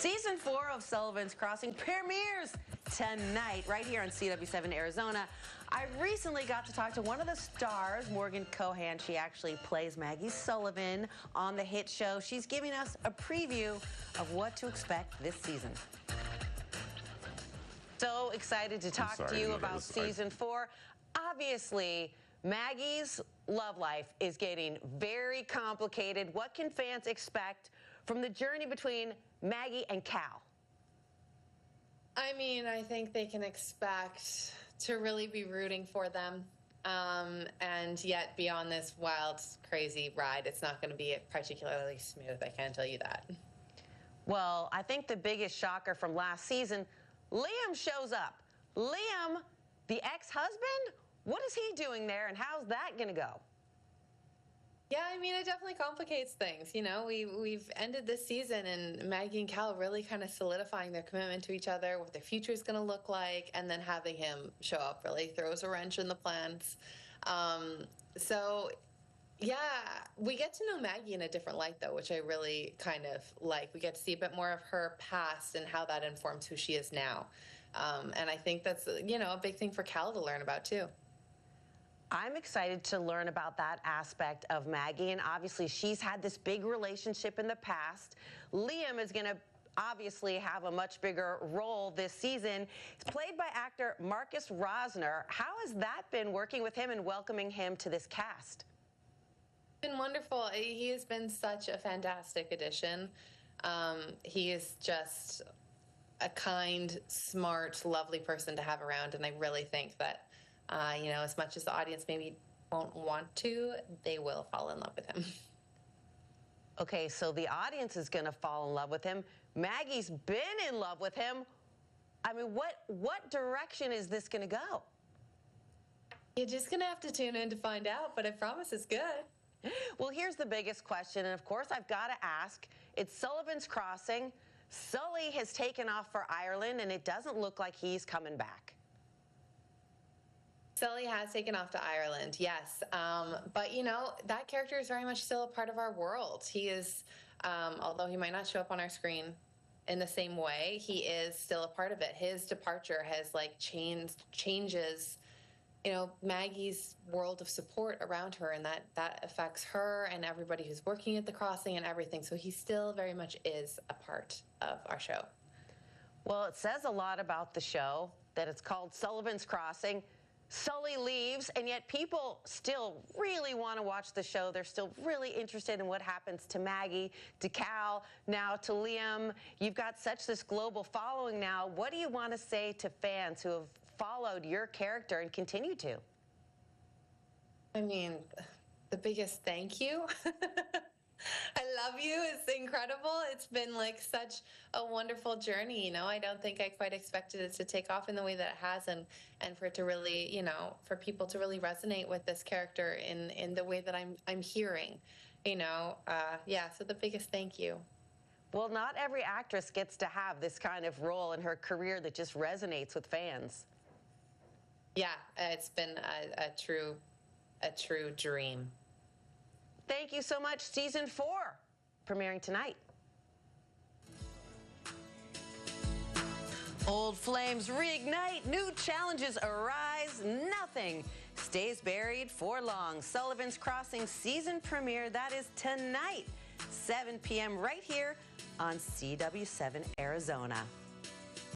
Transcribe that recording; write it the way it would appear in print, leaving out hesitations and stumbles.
Season 4 of Sullivan's Crossing premieres tonight right here on CW7 Arizona. I recently got to talk to one of the stars, Morgan Kohan. She actually plays Maggie Sullivan on the hit show. She's giving us a preview of what to expect this season. So excited to talk to you about Season 4. Obviously, Maggie's love life is getting very complicated. What can fans expect from the journey between Maggie and Cal? I mean, I think they can expect to really be rooting for them. And yet, beyond this wild, crazy ride, it's not going to be particularly smooth. I can tell you that. Well, I think the biggest shocker from last season, Liam shows up. Liam, the ex-husband? What is he doing there, and how's that going to go? Yeah, I mean, it definitely complicates things. You know, we've ended this season, and Maggie and Cal really kind of solidifying their commitment to each other, what their future is going to look like, and then having him show up really throws a wrench in the plans. So, yeah, we get to know Maggie in a different light, though, which I really kind of like. We get to see a bit more of her past and how that informs who she is now. And I think that's, you know, a big thing for Cal to learn about, too. I'm excited to learn about that aspect of Maggie, and obviously she's had this big relationship in the past. Liam is going to obviously have a much bigger role this season. He's played by actor Marcus Rosner. How has that been working with him and welcoming him to this cast? It's been wonderful. He has been such a fantastic addition. He is just a kind, smart, lovely person to have around, and I really think that you know, as much as the audience maybe won't want to, they will fall in love with him. Okay, so the audience is going to fall in love with him. Maggie's been in love with him. I mean, what direction is this going to go? You're just going to have to tune in to find out, but I promise it's good. Well, here's the biggest question, and of course I've got to ask. It's Sullivan's Crossing. Sully has taken off for Ireland, and it doesn't look like he's coming back. Sully has taken off to Ireland, yes. But, you know, that character is very much still a part of our world. He is, although he might not show up on our screen in the same way, he is still a part of it. His departure has, like, changes, you know, Maggie's world of support around her, and that affects her and everybody who's working at the crossing and everything. So he still very much is a part of our show. Well, it says a lot about the show that it's called Sullivan's Crossing. Sully leaves, and yet people still really want to watch the show. They're still really interested in what happens to Maggie, to Cal, now to Liam. You've got such this global following now. What do you want to say to fans who have followed your character and continue to? I mean, the biggest thank you. I love you. It's incredible. It's been like such a wonderful journey. You know, I don't think I quite expected it to take off in the way that it has, and for it to really, you know, for people to really resonate with this character in the way that I'm hearing, you know. Yeah, so the biggest thank you. Well, not every actress gets to have this kind of role in her career that just resonates with fans. Yeah, it's been a true dream. Thank you so much. Season 4, premiering tonight. Old flames reignite, new challenges arise, nothing stays buried for long. Sullivan's Crossing season premiere, that is tonight, 7 p.m. right here on CW7 Arizona.